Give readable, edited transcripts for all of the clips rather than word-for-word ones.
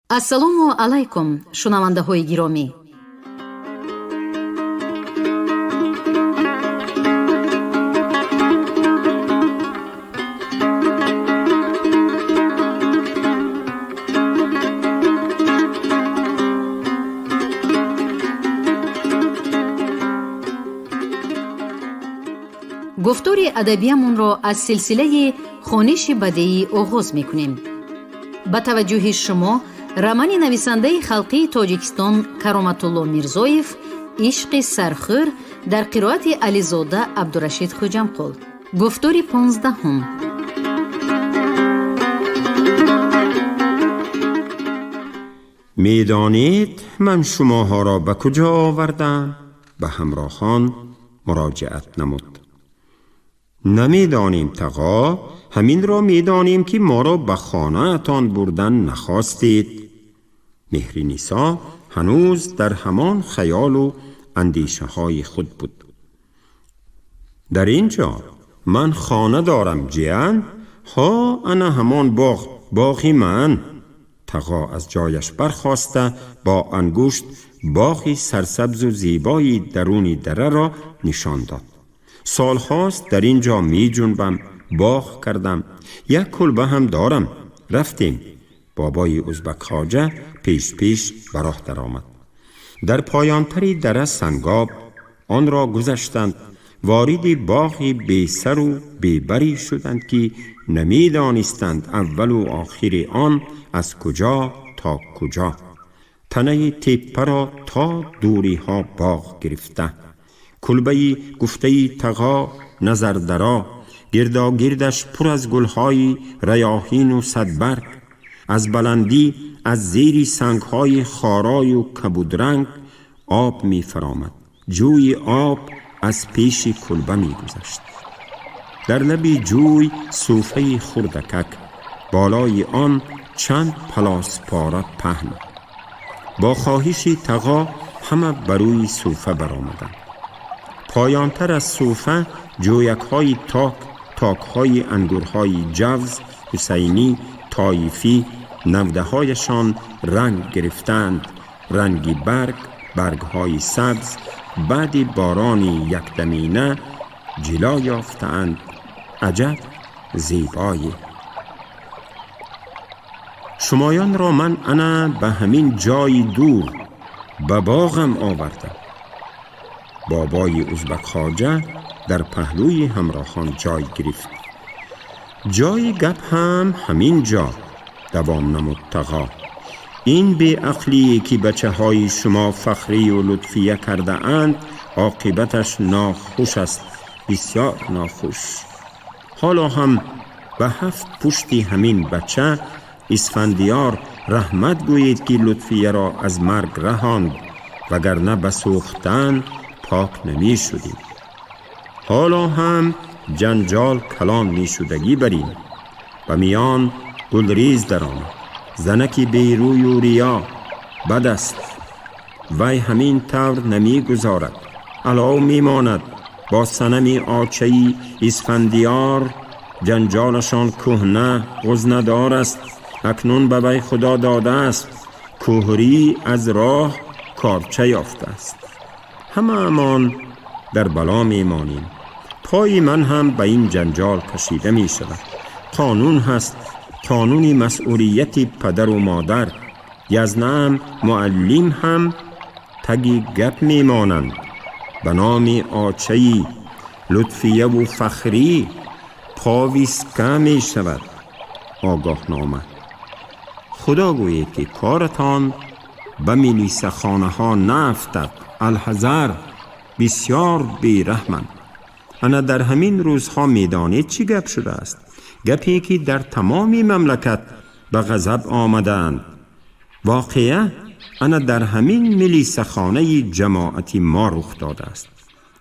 ассалому алайкум шунавандаҳои гиромӣ. гуфтори адабиямонро аз силсилаи хониши бадеӣ оғоз мекунем. ба таваҷҷӯҳи шумо романи нависандаи халқии Тоҷикистон Кароматулло Мирзоев «Ишқи сархӯр» дар қироати Ализода Абдурашид Хуҷамқул. гуфтори 15. میدانید من شماها را به کجا آوردم؟ به همراهان مراجعت نمود. نمیدانیم تقا، همین را میدانیم که ما را به خانه اتان بردن نخواستید. مهرنیسا هنوز در همان خیال و اندیشه های خود بود. در اینجا من خانه دارم جیان، ها انا همان باغی من. تقا از جایش برخاسته با انگشت باغی سرسبز و زیبایی درونی دره را نشان داد. سال هاست در اینجا می جنبم، باغ کردم، یک کلبه هم دارم. رفتیم. بابای ازبک خواجه پیش به راه در آمد. در پایانتری دره سنگاب آن را گذشتند. وارد باغی بی سر و بی بری شدند که نمی دانستند اول و آخر آن از کجا تا کجا. تنه تپه را تا دوری ها باغ گرفته. کلبه گفته تقا نظر درا، گردا گردش پر از گلهای ریاحین و صدبرگ. از بلندی از زیر سنگهای خارای و کبودرنگ آب می فرامد. جوی آب از پیش کلبه می گذشت. در لبی جوی صوفه خردکک، بالای آن چند پلاس پاره پهن. با خواهش تقا همه بروی صوفه برآمدند. پایانتر از صوفه جویک های تاک های انگورهای جوز، حسینی، طایفی، نوده هایشان رنگ گرفتند. رنگی برگ های سبز، بعد بارانی یکدمینه جلا یافتند. عجب زیبایی. شمایان را من انا به همین جای دور به باغم آوردم. بابای ازبک خواجه در پهلوی همراهان جای گرفت. جای گپ هم همین جا. دوام نمود تقا. این بی عقلی که بچه های شما فخری و لطفیه کرده اند عاقبتش ناخوش است، بسیار ناخوش. حالا هم به 7 پشتی همین بچه اسفندیار رحمت گویید که لطفیه را از مرگ رهاند، وگرنه به سوختن پاک نمی شدیم. حالا هم جنجال کلان می شدگی بریم. و میان گلریز در آمد. زنکی بیروی و ریا بد است. وی همین طور نمی گذارد. علاو می ماند. با صنم آچه‌ای اسفندیار جنجالشان کهنه غزندار است. اکنون به وی خدا داده است. کوهری از راه کارچه یافته است. همه امان در بلا می مانیم. پای من هم به این جنجال کشیده می شود. قانون هست، قانون مسئولیت پدر و مادر. یزنم معلم هم تگی گپ می مانند. به نام آچه‌ای لطفیه و فخری پاویسکه می شود. آگاه نامه. خدا گوید که کارتان به ملیسه خانه ها نفتد. الحذر، بسیار بیرحمند. انا در همین روزها میدانید چی گپ شده است؟ گپی که در تمامی مملکت به غضب آمدند. واقعه انا در همین ملیسه خانه جماعتی ما رخ داده است.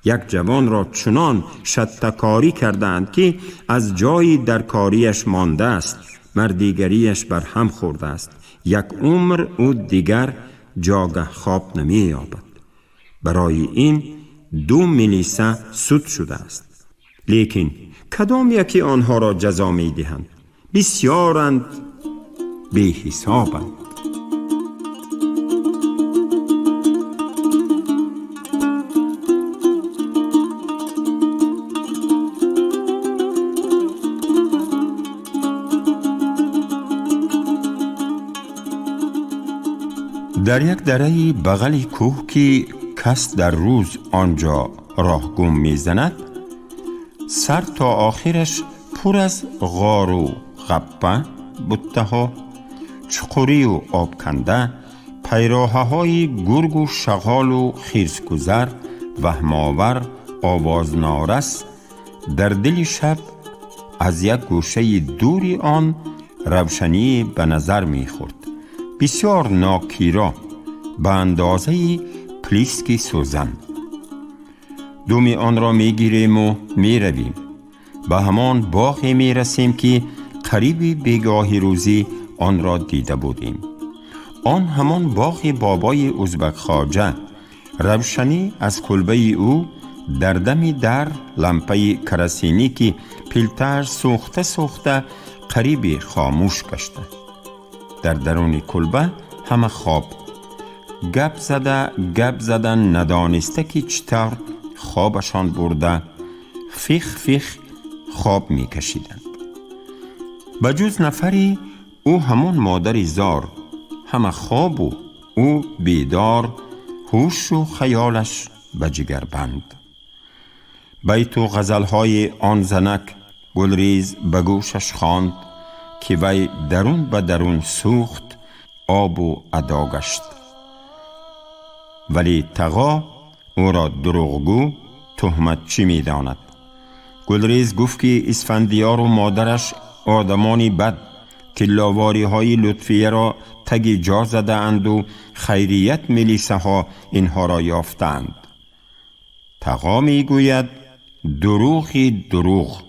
یک جوان را چنان شتکاری کردند که از جایی در کاریش مانده است. مردیگریش بر هم خورده است. یک عمر او دیگر جاگه خواب نمی یابد. برای این 2 ملیسه سود شده است. لیکن کدام یکی آنها را جزا می دهند؟ بسیارند، بی حسابند. در یک دره بغل کوه که کس در روز آنجا راه گم میزند، سر تا آخرش پر از غار و غپه، بوته ها، چقوری و آبکنده، پیراهه های گرگ و شغال و خیزگذر، وهماور، آواز نارس. در دل شب از یک گوشه دوری آن روشنی به نظر میخورد، بسیار ناکیرا، به اندازه پلیسکی سوزن. دم آن را میگیریم و میرویم. به همان باغی میرسیم که قریب بیگاه روزی آن را دیده بودیم. آن همان باغ بابای ازبک خواجه. روشنی از کلبه او در دم در لمپه کراسینی که پیلتر سوخته سوخته قریب خاموش گشته. در درون کلبه همه خواب، گپ زدن ندانسته که چطور خوابشان برده فیخ فیخ خواب می کشیدند. بجز نفری او همون مادر زار، همه خواب و او بیدار، هوش و خیالش به جگر بند. بیت و غزلهای آن زنک گلریز به گوشش خواند که وی درون به درون سوخت، آب و ادا گشت. ولی تقا او را دروغگو تهمت چی می داند؟ گلریز گفت که اسفندیار و مادرش آدمانی بد که لاواری های لطفیه را تگ جا زده اند و خیریت ملیسه ها اینها را یافتند. تقا می گوید دروغی دروغ.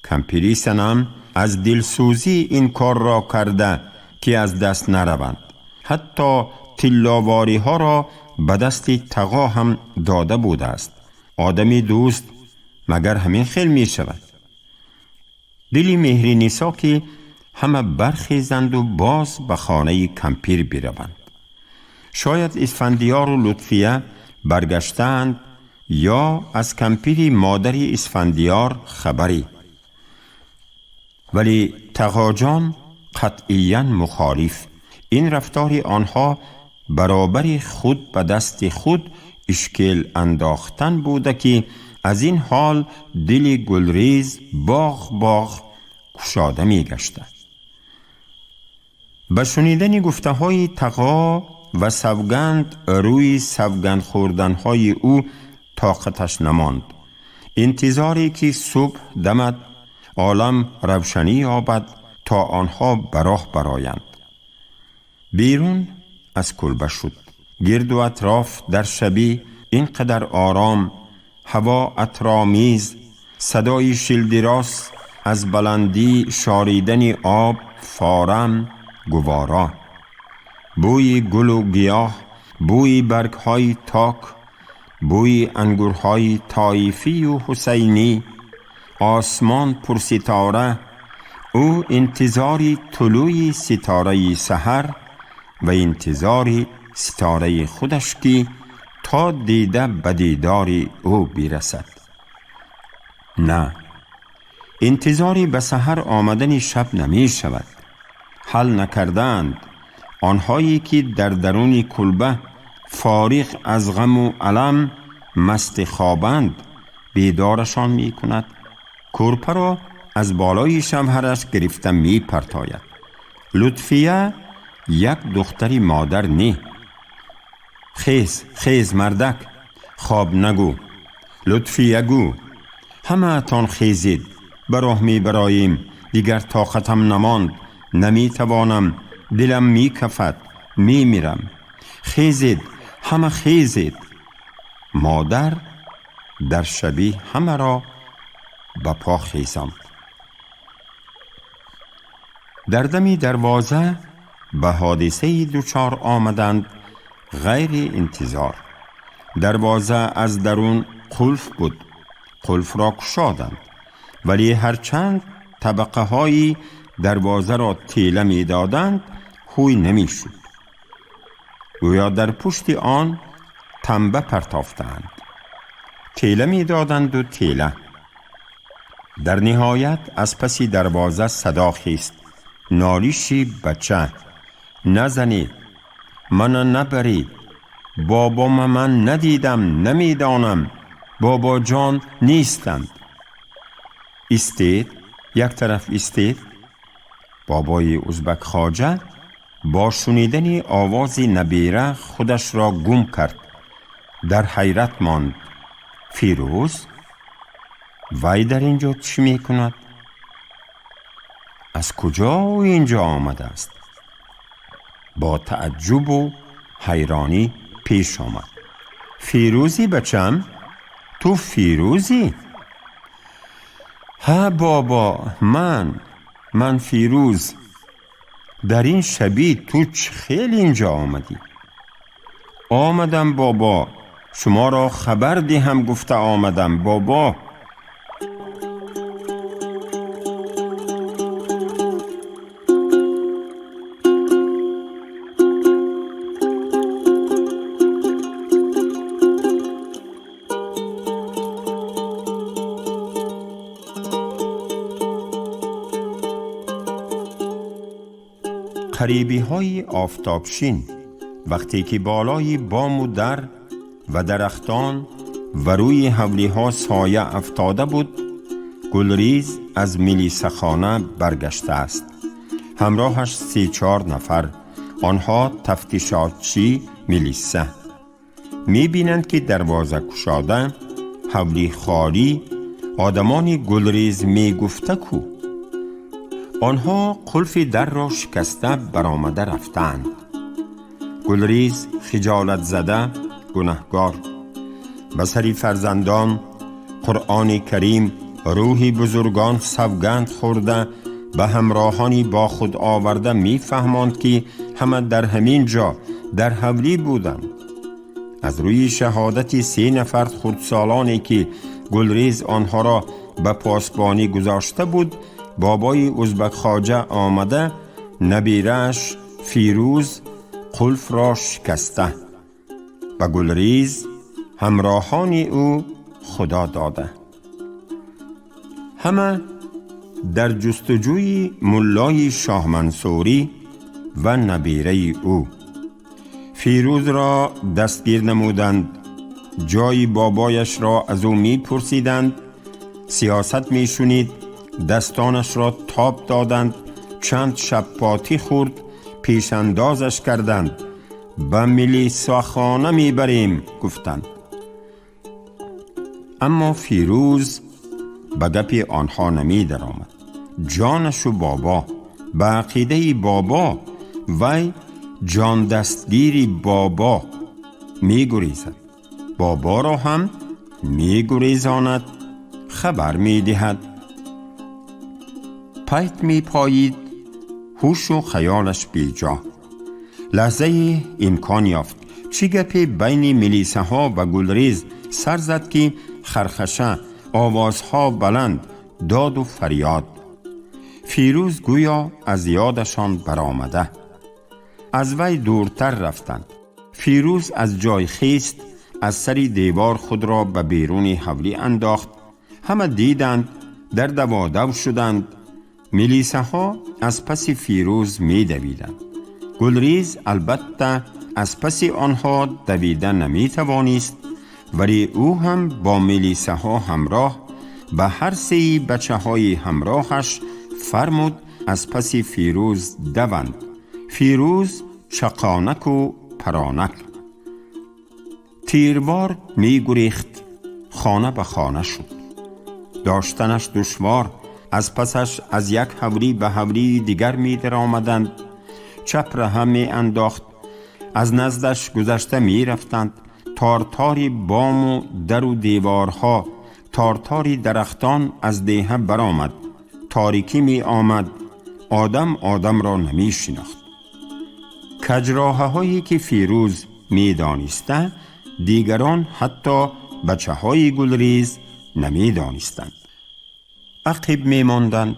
کمپیری سنم از دلسوزی این کار را کرده که از دست نروند. حتی تلاواری ها را به دست تقا هم داده بوده است. آدمی دوست مگر همین خیل می شود؟ دلی مهری نیسا که همه برخیزند و باز به خانه کمپیر بیروند. شاید اسفندیار و لطفیه برگشتند یا از کمپیری مادری اسفندیار خبری. ولی تقا جان قطعیاً مخالف. این رفتار آنها برابر خود به دست خود اشکال انداختن بوده که از این حال دل گلریز باغ کشاده می گشته. به شنیدن گفته های تقا و سوگند روی سوگند خوردن های او طاقتش نماند. انتظاری که صبح دمد، عالم روشنی یابد تا آنها براه برآیند. بیرون از کلبه شد. گرد و اطراف در شبی اینقدر آرام، هوا عطرآمیز، صدای شیلدراس از بلندی شاریدن آب فارم گوارا، بوی گل و گیاه، بوی برگهای تاک، بوی انگورهای طایفی و حسینی، آسمان پر ستاره. او انتظاری طلوع ستاره سحر و انتظاری ستاره خودش که تا دیده به دیدار او برسد. نه، انتظاری به سحر آمدن شب نمی شود. حل نکردند آنهایی که در درون کلبه فارغ از غم و علم مست خوابند. بیدارشان می کند. کورپه را از بالای شمهرش گرفته می پرتاید. لطفیه یک دختری مادر نی. خیز مردک، خواب نگو. لطفیه گو، همه تان خیزید، براه می برایم، دیگر طاقتم نماند، نمی توانم، دلم می کفد، می میرم. خیزید، همه خیزید. مادر در شبی همه را به پا خیزاند. در دمی دروازه به حادثه دوچار آمدند غیر انتظار. دروازه از درون قلف بود. قلف را گشادند، ولی هرچند طبقه های دروازه را تیله می دادند خوی نمی شد. گویا در پشت آن تنبه پرتافتند. تیله می دادند و تیله. در نهایت از پسی دروازه صدا خیست. نالیشی بچه، نزنید، من نبرید. بابا من ندیدم، نمیدانم. بابا جان نیستند. ایستید، یک طرف ایستید. بابای ازبک خواجه با شنیدن آواز نبیره خودش را گم کرد. در حیرت ماند. فیروز؟ وی در اینجا چی می کند؟ از کجا اینجا آمده است؟ با تعجب و حیرانی پیش آمد. فیروزی بچم؟ تو فیروزی؟ ها بابا، من فیروز. در این شبی تو خیلی اینجا آمدی؟ آمدم بابا، شما را خبر دهم گفته آمدم بابا. قریبی های آفتابشین وقتی که بالای بام و در و درختان و روی حولی ها سایه افتاده بود، گلریز از ملیسه خانه برگشته است. همراهش 3-4 نفر، آنها تفتیشاتچی ملیسه. می بینند که دروازه گشاده، حولی خالی، آدمان گلریز می گفته کو. آنها قلف در را شکسته برآمده رفتند. گلریز خجالت زده، گنهگار، به سر فرزندان، قرآن کریم، روح بزرگان سوگند خورده، به همراهانی با خود آورده می فهماند که همه در همین جا در حولی بودند. از روی شهادت 3 نفر خردسالانی که گلریز آنها را به پاسبانی گذاشته بود، بابای ازبک خواجه آمده نبیرش فیروز قلف را شکسته و گلریز همراهان او خدا داده. همه در جستجوی ملای شاه منصوری و نبیره او. فیروز را دستگیر نمودند، جای بابایش را از او می پرسیدند، سیاست می شنید، دستانش را تاب دادند، چند شباتی خورد، پیش اندازش کردند، به ملیسه خانه می بریم گفتند. اما فیروز به گپ آنها نمی در آمد. جانش و بابا، به عقیده بابا، وی جان دستگیری بابا می گریزد. بابا را هم می گریزاند، خبر می دهد. پیت می پایید، هوش و خیالش بیجا. لحظه امکان یافت چی گپی بین ملیسه ها و گلریز سر زد که خرخشه، آوازها بلند، داد و فریاد. فیروز گویا از یادشان برآمده. از وی دورتر رفتند. فیروز از جای خیست، از سر دیوار خود را به بیرون حولی انداخت. همه دیدند، در دوادو شدند. ملیسه ها از پس فیروز می دویدند. گلریز البته از پس آنها دویدن نمی توانست، ولی او هم با ملیسه ها همراه به هر 3 بچه های همراهش فرمود از پس فیروز دوند. فیروز چقانک و پرانک تیروار می گریخت، خانه به خانه شد. داشتنش دشوار، از پسش از یک حولی به حولی دیگر می در آمدند. چپ را هم می انداخت، از نزدش گذشته می رفتند. تارتاری بام و در و دیوارها، تارتاری درختان از دیه برآمد. تاریکی می آمد، آدم را نمی شناخت. کجراهه هایی که فیروز می دانسته، دیگران حتی بچه های گلریز نمی دانستند. عقب می ماندند.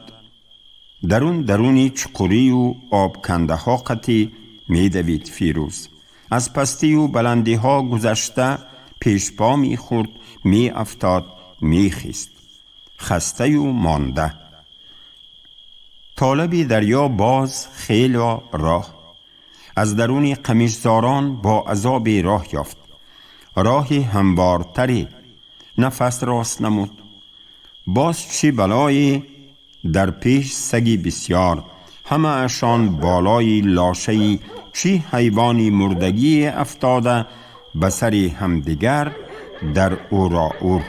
درونی چقوری و آب کنده ها قطی می دوید فیروز. از پستی و بلندی ها گذشته پیش پا می خورد، می افتاد، می خیست. خسته و مانده. طالبی دریا باز خیلی راه. از درون قمیشزاران با عذاب راه یافت. راهی هموارتری نفس راست نمود. باز چی بلایی در پیش سگی بسیار، همه اشان بالای لاشهی چی حیوانی مردگی افتاده به سری همدیگر در اورا اور.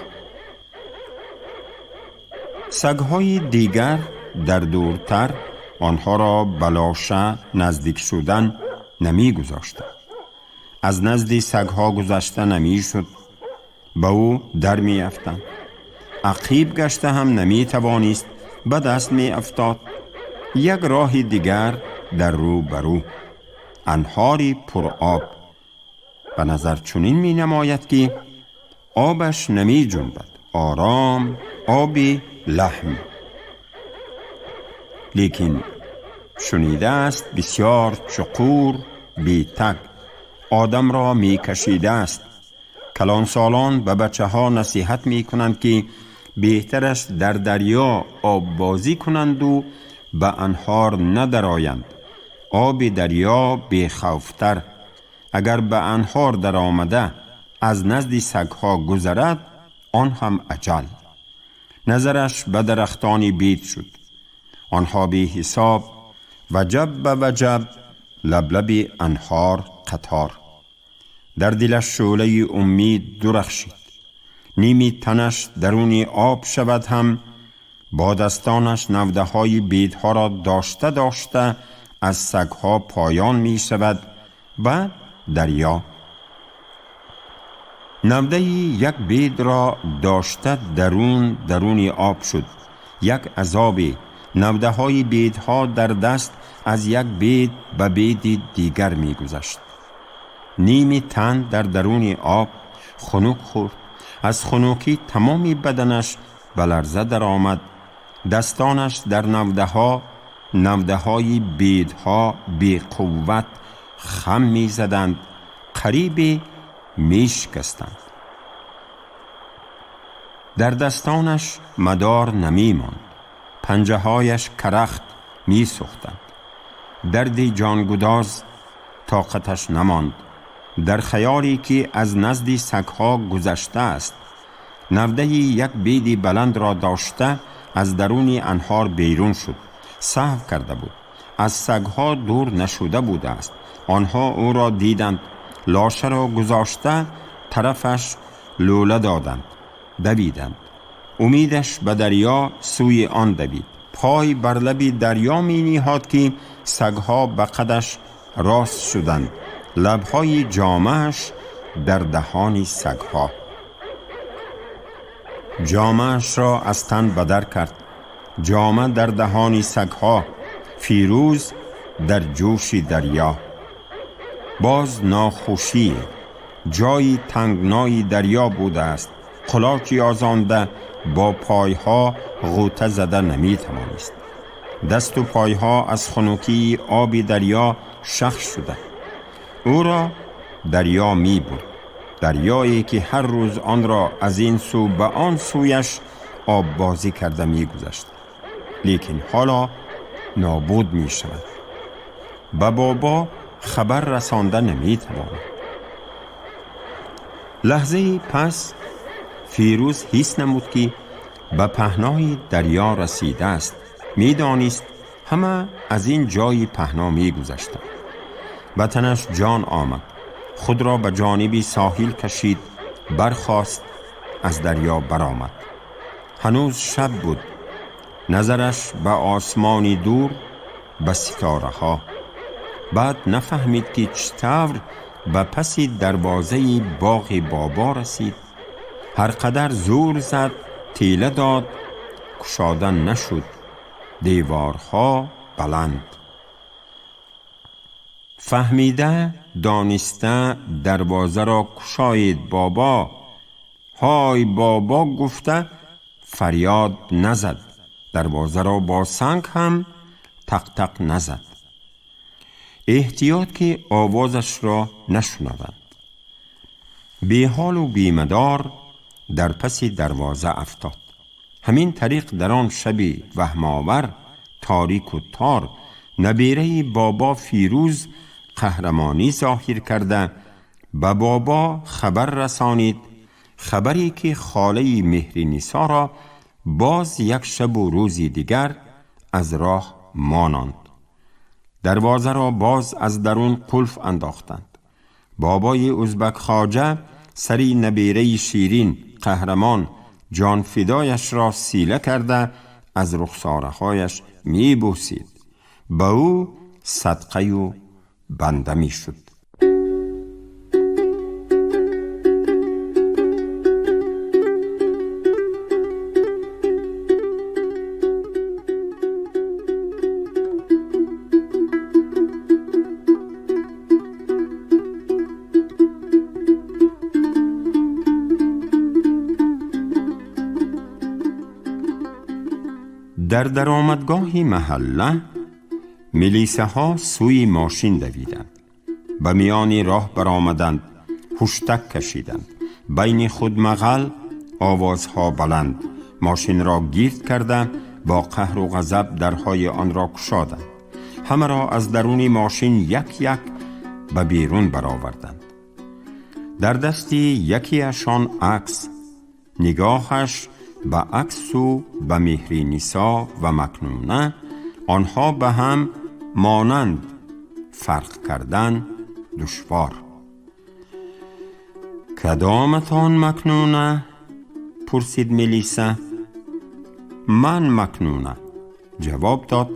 سگهای دیگر در دورتر آنها را بلاشه نزدیک شدن نمی گذاشتند. از نزدی سگها گذشته نمی شد، به او در می افتند. عقیب گشته هم نمی توانست، به دست می افتاد. یک راه دیگر در رو برو، انهاری پر آب. به نظر چنین می نماید که آبش نمی جنبد، آرام، آبی لحم. لیکن شنیده است بسیار چقور بی تک آدم را می کشیده است. کلان سالان به بچه ها نصیحت می کنند که بهترش در دریا آب بازی کنند و به انهار ندرآیند. آب دریا بی خوفتر، اگر به انهار در آمده از نزد سگها گذرد آن هم اجل. نظرش به درختانی بید شد، آنها بی حساب، وجب به وجب، لبلب انهار قطار. در دلش شعله امید درخشید. نیمی تنش درون آب شود هم، با دستانش نوده های بیدها را داشته داشته از سگها پایان می شود و دریا. نوده یک بید را داشته درون آب شد. یک عذابی، نوده های بیدها در دست از یک بید به بید دیگر می گذشت. نیمی تن در درون آب خنک خورد. از خنوکی تمامی بدنش به لرزه در آمد. دستانش در نوده های بیدها بی قوت خم می زدند، قریب می شکستند. در دستانش مدار نمی ماند. پنجه هایش کرخت می سوختند. دردی جانگداز طاقتش نماند. در خیالی که از نزد سگها گذشته است، نوده یک بیدی بلند را داشته از درون انهار بیرون شد. سهو کرده بود، از سگها دور نشده بوده است. آنها او را دیدند، لاشه را گذاشته طرفش لوله دادند، دویدند. امیدش به دریا سوی آن دوید. پای بر لب دریا می نهاد که سگها به قدش راست شدند. لبهای جامهش در دهان سگها. جامهش را از تن بدر کرد. جامه در دهان سگها، فیروز در جوش دریا. باز ناخوشی، جایی تنگنای دریا بوده است. قلاچی آزانده با پایها غوطه زده نمی توانست. دست و پایها از خنکی آب دریا شخ شده. او را دریا می برد. دریایی که هر روز آن را از این سو به آن سویش آب بازی کرده می گذشت. لیکن حالا نابود می شود. به بابا خبر رسانده نمی تواند. لحظه پس فیروز حس نمود که به پهنای دریا رسیده است. می دانست همه از این جای پهنا می گذشتند. به تنش جان آمد. خود را به جانب ساحل کشید. برخاست، از دریا برآمد. هنوز شب بود. نظرش به آسمانی دور، به ستاره ها. بعد نفهمید که چطور به پس دروازه باغ بابا رسید. هر قدر زور زد، تیله داد، گشادن نشد. دیوارها بلند. فهمیده دانسته دروازه را گشایید بابا. های بابا گفته فریاد نزد. دروازه را با سنگ هم تق تق نزد. احتیاط که آوازش را نشنوند. بی حال و بی مدار در پس دروازه افتاد. همین طریق در آن شبی وهم‌آور، تاریک و تار، نبیره بابا فیروز قهرمانی ظاهر کرده به بابا خبر رسانید، خبری که خاله مهرنیسا را باز یک شب و روزی دیگر از راه مانند. دروازه را باز از درون قلف انداختند. بابای ازبک خواجه سری نبیره شیرین قهرمان جان فدایش را سیله کرده از رخسارهایش می بوسید. به او صدقه و بنده می شد. در درآمدگاه محله ملیسه ها سوی ماشین دویدند. به میان راه برآمدند، هشتک کشیدند. بین خود مغل، آوازها بلند. ماشین را گرد کرده با قهر و غضب درهای آن را گشادند. همه را از درون ماشین یک یک به بیرون برآوردند. در دستی یکی اشان عکس، نگاهش به عکس و به مهرنیسا و مکنونه، آنها به هم مانند، فرق کردن دشوار. کدامتان مکنونه؟ پرسید ملیسه. من مکنونه، جواب داد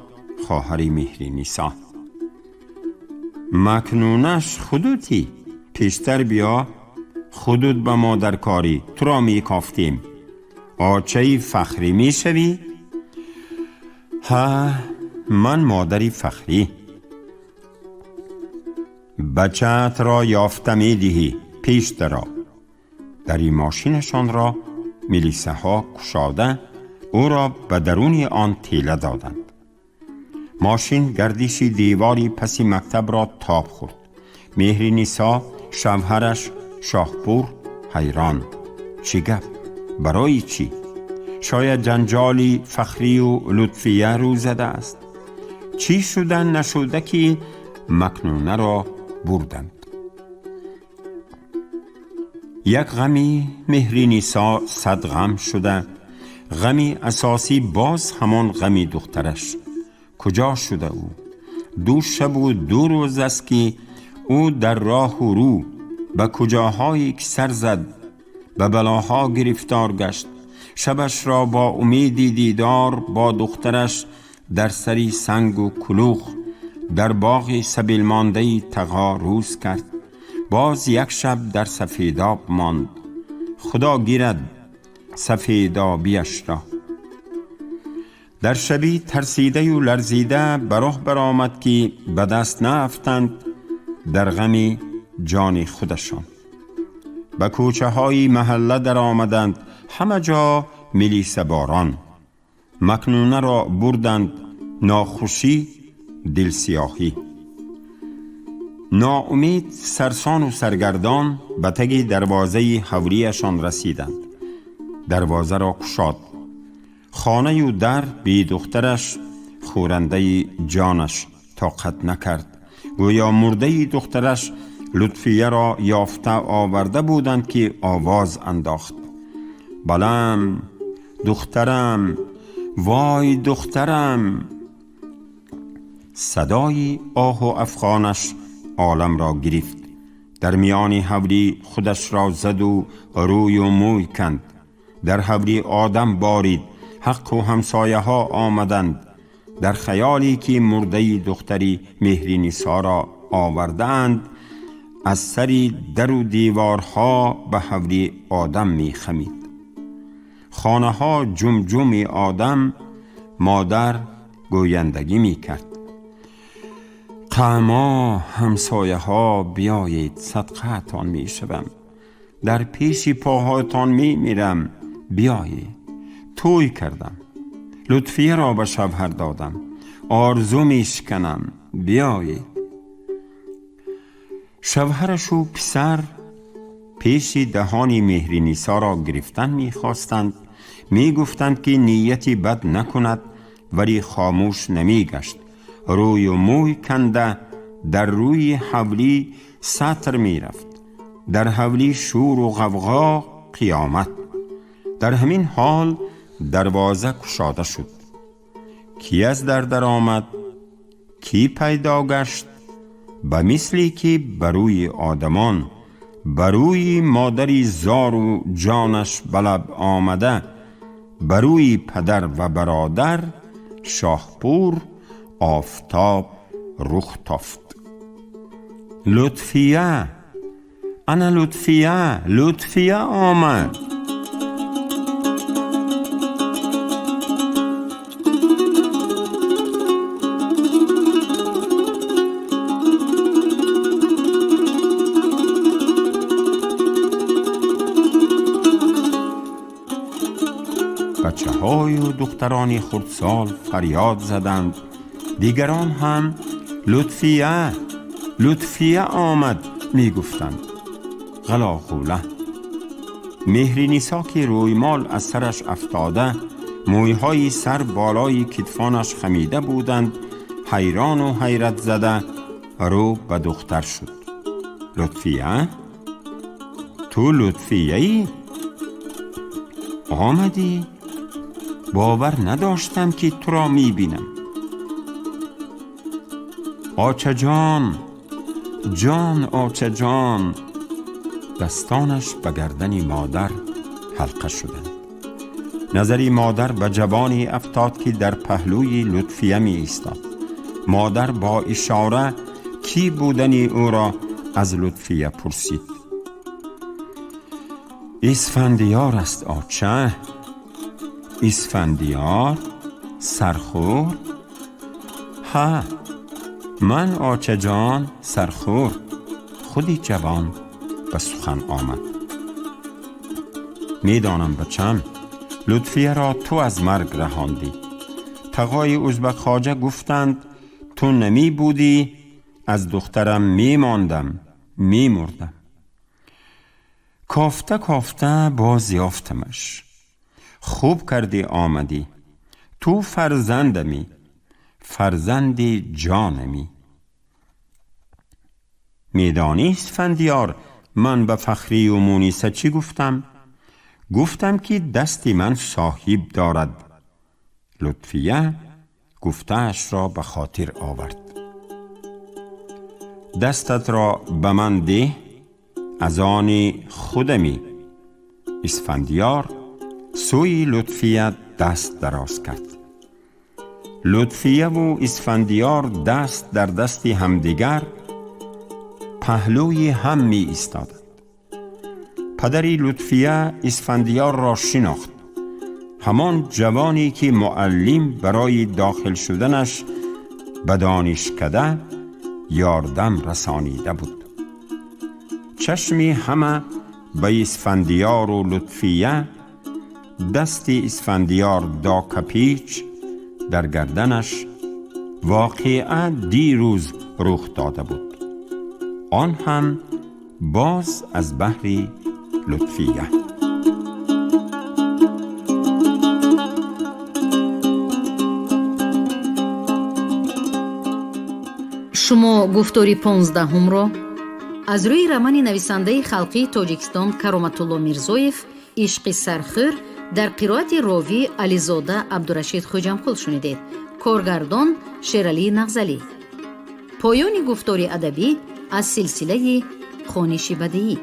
خواهر مهرنیسا. مکنونش خودتی؟ پیشتر بیا، خودت به ما در کاری، تو را می کافتیم. آچه فخری می شوی؟ ها، من مادری فخری. بچت را یافته می دهی، پیش درا. دری ماشینشان را ملیسه ها کشاده او را به درون آن تیله دادند. ماشین گردش دیواری پسی مکتب را تاب خورد. مهرنیسا، شوهرش شاهپور حیران. چی گپ؟ برای چی؟ شاید جنجالی فخری و لطفیه رو زده است. چی شدن نشده که مکنونه را بردند؟ یک غمی مهرنیسا صد غم شده. غمی اساسی باز همان غمی دخترش. کجا شده او؟ 2 شب و 2 روز است که او در راه و رو به کجاهایی که سر زد، به بلاها گرفتار گشت. شبش را با امیدی دیدار با دخترش در سری سنگ و کلوخ در باغ سبیل مانده تقا روز کرد. باز یک شب در سفیداب ماند. خدا گیرد سفیدابیش را. در شبی ترسیده و لرزیده به راه برآمد که به دست نافتند در غم جان خودشان. به کوچه های محله در آمدند، همه جا ملیسه باران. مکنونه را بردند، ناخوشی، دل سیاهی. ناامید، سرسان و سرگردان به تگ دروازه حوریشان رسیدند. دروازه را گشاد. خانه و در بی دخترش خورنده جانش طاقت نکرد. گویا مرده دخترش لطفیه را یافته آورده بودند که آواز انداخت. بلم دخترم، وای دخترم. صدای آه و افغانش عالم را گرفت. در میان حوری خودش را زد و روی و موی کند. در حوری آدم بارید. حق و همسایه ها آمدند. در خیالی که مرده دختری مهرنیسا را آوردند، از سری در و دیوارها به حوری آدم می خمید. خانه ها جمجم آدم، مادر گویندگی می کرد. قما همسایه ها بیایید، صدقه تان می شوم. در پیش پاهایتان می میرم، بیایید. توی کردم، لطفیه را به شوهر دادم، آرزو می شکنم، بیایید. شوهرش و پسر پیش دهان مهرنیسا را گرفتن می خواستند. می گفتند که نیتی بد نکند، ولی خاموش نمی گشت. روی و موی کنده در روی حولی سطر می رفت. در حولی شور و غوغا، قیامت. در همین حال دروازه گشاده شد. کی از در آمد؟ کی پیدا گشت؟ به مثلی که بروی آدمان، بروی مادری زار و جانش بلب آمده، بروی پدر و برادر، شاهپور آفتاب رخ تافت. لطفیه، انا لطفیه آمد. بچه های و دختران خردسال فریاد زدند. دیگران هم لطفیه آمد می گفتند. غلاغوله. مهرنیسا که رویمال از سرش افتاده، مویهای سر بالای کتفانش خمیده بودند، حیران و حیرت زده رو به دختر شد. لطفیه؟ تو لطفیه‌ای؟ آمدی؟ باور نداشتم که تو را می بینم. آچه جان آچه جان. دستانش به گردن مادر حلقه شدند. نظری مادر به جوانی افتاد که در پهلوی لطفیه می ایستاد. مادر با اشاره کی بودنی او را از لطفیه پرسید. اسفندیار است آچه. اسفندیار؟ سرخور؟ ها، من آچه جان سرخور. خودی جوان به سخن آمد. میدانم بچم، لطفیه را تو از مرگ رهاندی. تقای ازبک خواجه گفتند تو نمی بودی، از دخترم می ماندم، می مردم. کافته باز یافتمش. خوب کردی آمدی. تو فرزندمی، فرزندی جانمی. میدانی اسفندیار من به فخری و مونیسه چی گفتم؟ گفتم که دستی من صاحب دارد. لطفیه گفته‌اش را به خاطر آورد. دستت را به من ده، از آن خودمی. اسفندیار سوی لطفیه دست دراز کرد. لطفیه و اسفندیار دست در دست همدیگر پهلوی هم می ایستادند. پدری لطفیه اسفندیار را شناخت. همان جوانی که معلم برای داخل شدنش به دانشکده یاردم رسانیده بود. چشمی همه به اسفندیار و لطفیه، دست اسفندیار دا کپیچ در گردنش واقعا دیروز رخ داده بود. آن هم باز از بحر لطفیه. شما گفتاری 15 را از روی رمان نویسنده خلقی تاجیکستان کرامتالله میرزویف عشق سرخور در قرائت راوی علیزاده عبدالرشید خوجمقل شنیدید. کارگردان شیرعلی نغزلی. پایان گفتاری ادبی از سلسله خوانش بدیعی.